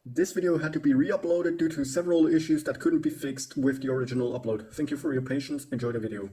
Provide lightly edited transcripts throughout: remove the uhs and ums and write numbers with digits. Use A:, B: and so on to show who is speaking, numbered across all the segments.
A: This video had to be re-uploaded due to several issues that couldn't be fixed with the original upload. Thank you for your patience, enjoy the video.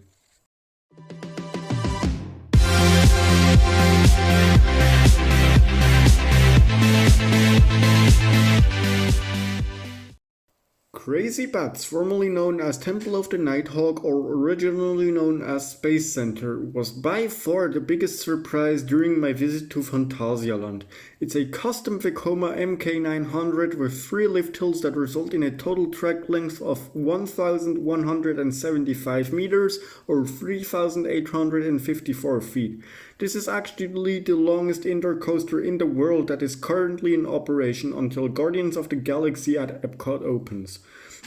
A: Crazy Bats, formerly known as Temple of the Nighthawk or originally known as Space Center, was by far the biggest surprise during my visit to Phantasialand. It's a custom Vekoma MK900 with 3 lift hills that result in a total track length of 1,175 meters or 3,854 feet. This is actually the longest indoor coaster in the world that is currently in operation until Guardians of the Galaxy at Epcot opens.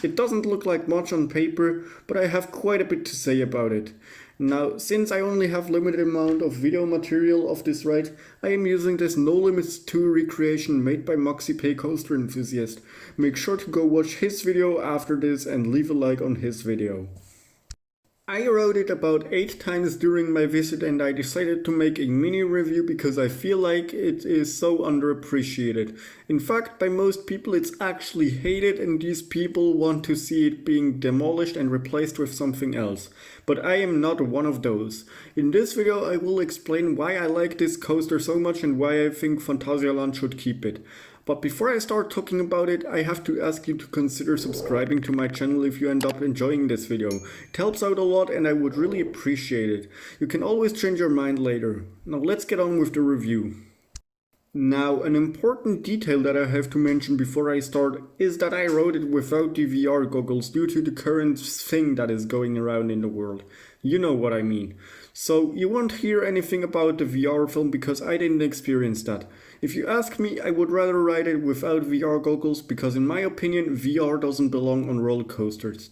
A: It doesn't look like much on paper, but I have quite a bit to say about it. Now, since I only have limited amount of video material of this ride, I am using this No Limits 2 recreation made by MoxiePay Coaster Enthusiast. Make sure to go watch his video after this and leave a like on his video. I rode it about 8 times during my visit and I decided to make a mini review because I feel like it is so underappreciated. In fact, by most people it's actually hated and these people want to see it being demolished and replaced with something else. But I am not one of those. In this video I will explain why I like this coaster so much and why I think Phantasialand should keep it. But before I start talking about it, I have to ask you to consider subscribing to my channel if you end up enjoying this video. It helps out a lot and I would really appreciate it. You can always change your mind later. Now let's get on with the review. Now, an important detail that I have to mention before I start is that I rode it without the VR goggles due to the current thing that is going around in the world. You know what I mean. So you won't hear anything about the VR film because I didn't experience that. If you ask me, I would rather ride it without VR goggles because in my opinion VR doesn't belong on roller coasters.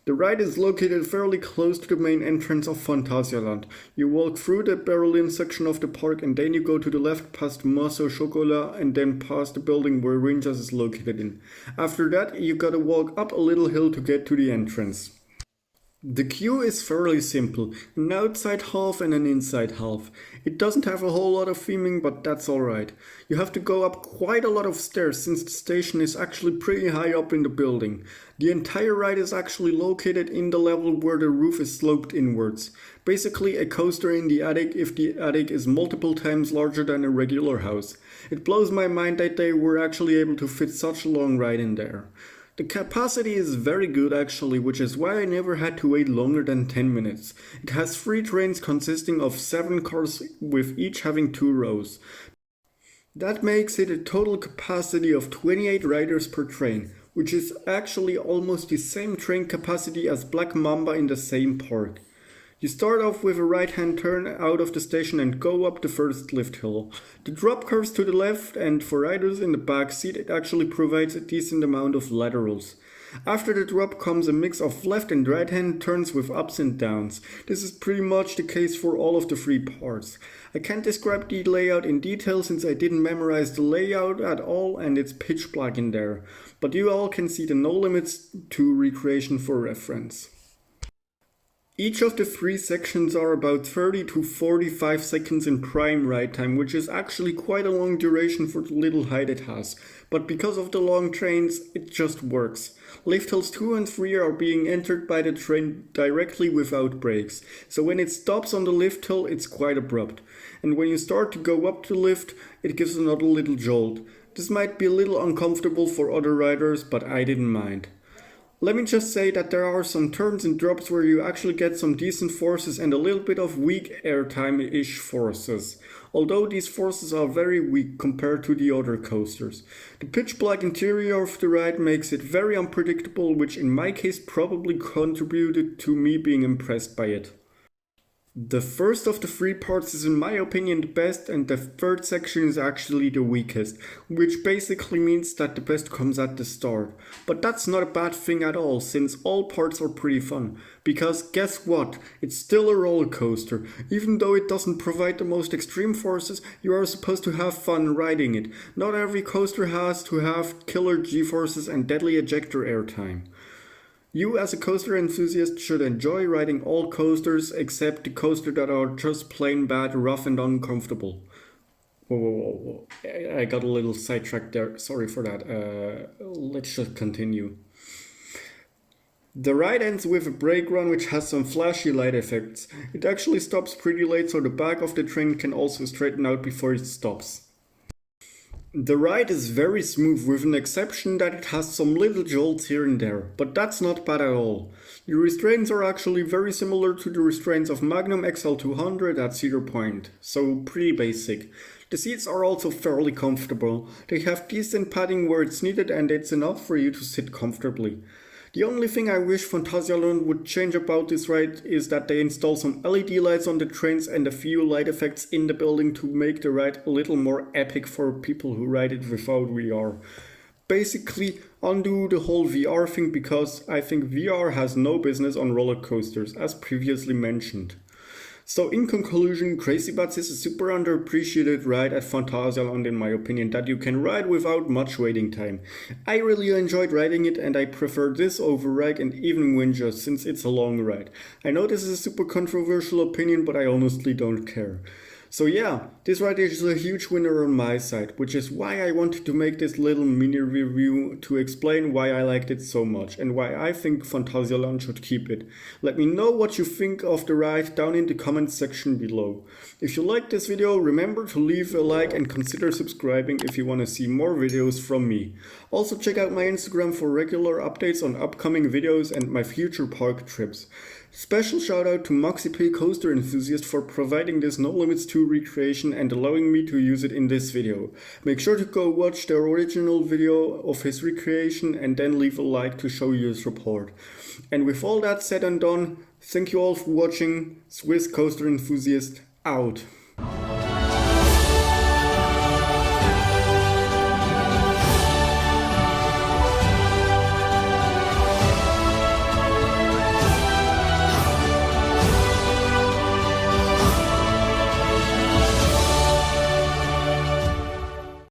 A: The ride is located fairly close to the main entrance of Phantasialand. You walk through the Berlin section of the park and then you go to the left past Maso Chocolat and then past the building where Rangers is located in. After that you gotta walk up a little hill to get to the entrance. The queue is fairly simple, an outside half and an inside half. It doesn't have a whole lot of theming, but that's alright. You have to go up quite a lot of stairs since the station is actually pretty high up in the building. The entire ride is actually located in the level where the roof is sloped inwards. Basically a coaster in the attic if the attic is multiple times larger than a regular house. It blows my mind that they were actually able to fit such a long ride in there. The capacity is very good actually, which is why I never had to wait longer than 10 minutes. It has 3 trains consisting of 7 cars with each having 2 rows. That makes it a total capacity of 28 riders per train, which is actually almost the same train capacity as Black Mamba in the same park. You start off with a right-hand turn out of the station and go up the first lift hill. The drop curves to the left and for riders in the back seat it actually provides a decent amount of laterals. After the drop comes a mix of left and right-hand turns with ups and downs. This is pretty much the case for all of the 3 parts. I can't describe the layout in detail since I didn't memorize the layout at all and it's pitch black in there. But you all can see the No Limits 2 recreation for reference. Each of the 3 sections are about 30 to 45 seconds in prime ride time, which is actually quite a long duration for the little height it has. But because of the long trains, it just works. Lift hills 2 and 3 are being entered by the train directly without brakes. So when it stops on the lift hill, it's quite abrupt. And when you start to go up the lift, it gives another little jolt. This might be a little uncomfortable for other riders, but I didn't mind. Let me just say that there are some turns and drops where you actually get some decent forces and a little bit of weak airtime-ish forces, although these forces are very weak compared to the other coasters. The pitch black interior of the ride makes it very unpredictable, which in my case probably contributed to me being impressed by it. The first of the 3 parts is in my opinion the best and the 3rd section is actually the weakest, which basically means that the best comes at the start. But that's not a bad thing at all since all parts are pretty fun, because guess what, it's still a roller coaster. Even though it doesn't provide the most extreme forces, you are supposed to have fun riding it. Not every coaster has to have killer G-forces and deadly ejector airtime. You as a coaster enthusiast should enjoy riding all coasters except the coasters that are just plain bad, rough and uncomfortable. Whoa, whoa, whoa, whoa. I got a little sidetracked there. Sorry for that. Let's just continue. The ride ends with a brake run which has some flashy light effects. It actually stops pretty late, so the back of the train can also straighten out before it stops. The ride is very smooth with an exception that it has some little jolts here and there, but that's not bad at all. The restraints are actually very similar to the restraints of Magnum XL200 at Cedar Point, so pretty basic. The seats are also fairly comfortable. They have decent padding where it's needed and it's enough for you to sit comfortably. The only thing I wish Phantasialand would change about this ride is that they install some LED lights on the trains and a few light effects in the building to make the ride a little more epic for people who ride it without VR. Basically, undo the whole VR thing because I think VR has no business on roller coasters, as previously mentioned. So in conclusion, Crazy Butts is a super underappreciated ride at Phantasialand in my opinion that you can ride without much waiting time. I really enjoyed riding it and I prefer this over Ride and even Winja since it's a long ride. I know this is a super controversial opinion, but I honestly don't care. So yeah, this ride is a huge winner on my side, which is why I wanted to make this little mini review to explain why I liked it so much and why I think Phantasialand should keep it. Let me know what you think of the ride down in the comments section below. If you liked this video, remember to leave a like and consider subscribing if you want to see more videos from me. Also check out my Instagram for regular updates on upcoming videos and my future park trips. Special shout out to MoxieP Coaster Enthusiast for providing this No Limits 2 recreation and allowing me to use it in this video. Make sure to go watch the original video of his recreation and then leave a like to show your support. And with all that said and done, thank you all for watching. Swiss Coaster Enthusiast out.